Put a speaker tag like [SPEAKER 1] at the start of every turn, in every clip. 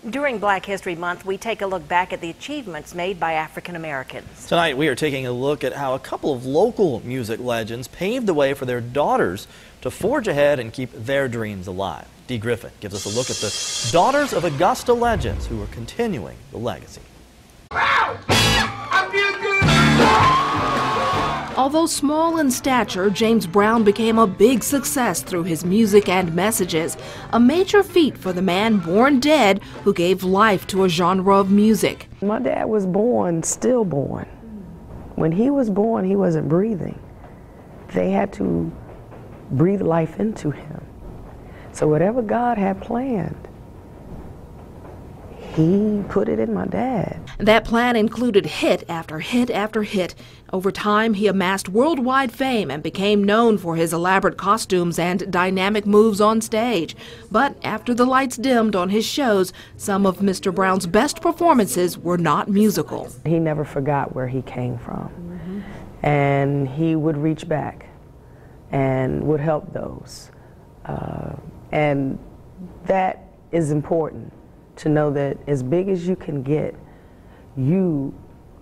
[SPEAKER 1] During Black History Month, we take a look back at the achievements made by African Americans.
[SPEAKER 2] Tonight, we are taking a look at how a couple of local music legends paved the way for their daughters to forge ahead and keep their dreams alive. Dee Griffin gives us a look at the daughters of Augusta legends who are continuing the legacy.
[SPEAKER 3] Although small in stature, James Brown became a big success through his music and messages, a major feat for the man born dead who gave life to a genre of music.
[SPEAKER 4] My dad was born, stillborn. When he was born, he wasn't breathing. They had to breathe life into him. So whatever God had planned, he put it in my dad.
[SPEAKER 3] That plan included hit after hit after hit. Over time, he amassed worldwide fame and became known for his elaborate costumes and dynamic moves on stage. But after the lights dimmed on his shows, some of Mr. Brown's best performances were not musical.
[SPEAKER 4] He never forgot where he came from. And he would reach back and would help those. And that is important, to know that as big as you can get, you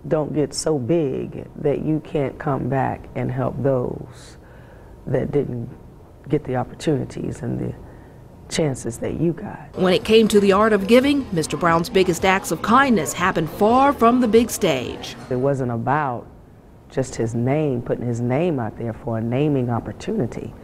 [SPEAKER 4] don't get so big that you can't come back and help those that didn't get the opportunities and the chances that you got.
[SPEAKER 3] When it came to the art of giving, Mr. Brown's biggest acts of kindness happened far from the big stage.
[SPEAKER 4] It wasn't about just his name, putting his name out there for a naming opportunity.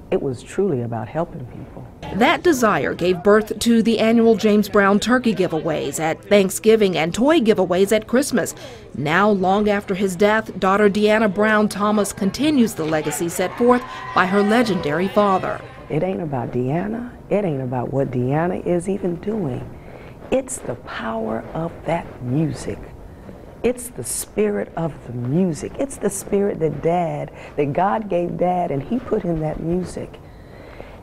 [SPEAKER 4] It was truly about helping people.
[SPEAKER 3] That desire gave birth to the annual James Brown turkey giveaways at Thanksgiving and toy giveaways at Christmas. Now, long after his death, daughter Deanna Brown Thomas continues the legacy set forth by her legendary father.
[SPEAKER 4] It ain't about Deanna. It ain't about what Deanna is even doing. It's the power of that music. It's the spirit of the music. It's the spirit that God gave Dad, and he put in that music.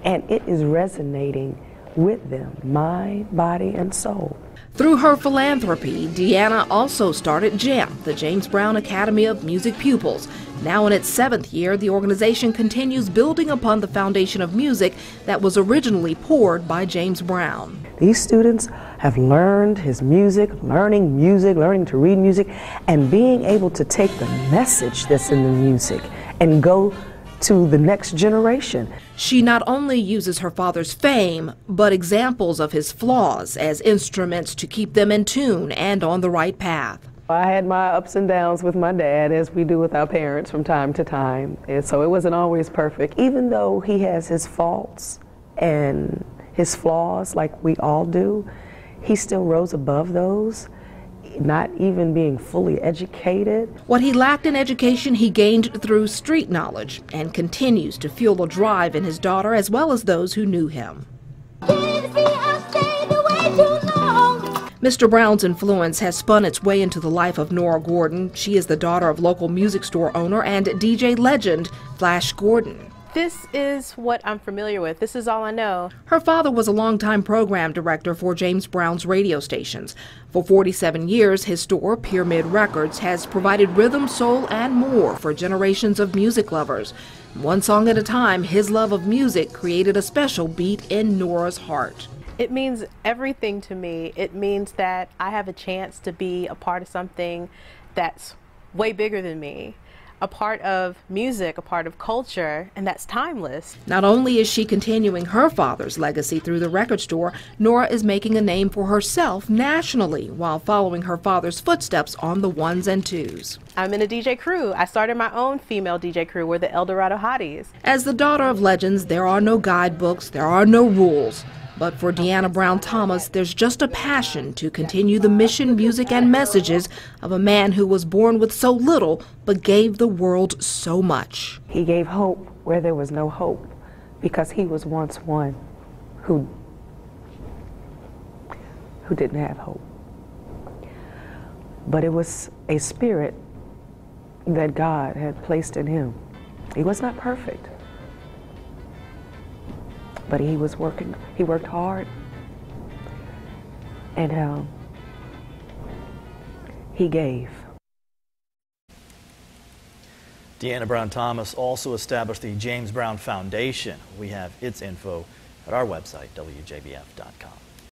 [SPEAKER 4] And it is resonating with them, mind, body, and soul.
[SPEAKER 3] Through her philanthropy, Deanna also started JAM, the James Brown Academy of Music Pupils. Now in its 7th year, the organization continues building upon the foundation of music that was originally poured by James Brown.
[SPEAKER 4] These students have learned his music, learning to read music, and being able to take the message that's in the music and go to the next generation.
[SPEAKER 3] She not only uses her father's fame, but examples of his flaws as instruments to keep them in tune and on the right path.
[SPEAKER 4] I had my ups and downs with my dad, as we do with our parents from time to time, and so it wasn't always perfect. Even though he has his faults and his flaws like we all do, he still rose above those, not even being fully educated.
[SPEAKER 3] What he lacked in education, he gained through street knowledge and continues to fuel a drive in his daughter as well as those who knew him. Mr. Brown's influence has spun its way into the life of Nora Gordon. She is the daughter of local music store owner and DJ legend Flash Gordon.
[SPEAKER 5] This is what I'm familiar with. This is all I know.
[SPEAKER 3] Her father was a longtime program director for James Brown's radio stations. For 47 years, his store, Pyramid Records, has provided rhythm, soul, and more for generations of music lovers. One song at a time, his love of music created a special beat in Nora's heart.
[SPEAKER 5] It means everything to me. It means that I have a chance to be a part of something that's way bigger than me. A part of music, a part of culture, and that's timeless.
[SPEAKER 3] Not only is she continuing her father's legacy through the record store, Nora is making a name for herself nationally while following her father's footsteps on the ones and twos.
[SPEAKER 5] I'm in a DJ crew. I started my own female DJ crew. We're the Eldorado Hotties.
[SPEAKER 3] As the daughter of legends, there are no guidebooks, there are no rules. But for Deanna Brown Thomas, there's just a passion to continue the mission, music, and messages of a man who was born with so little but gave the world so much.
[SPEAKER 4] He gave hope where there was no hope, because he was once one who didn't have hope. But it was a spirit that God had placed in him. He was not perfect, but he was working. He worked hard, and he gave.
[SPEAKER 2] Deanna Brown Thomas also established the James Brown Foundation. We have its info at our website, WJBF.com.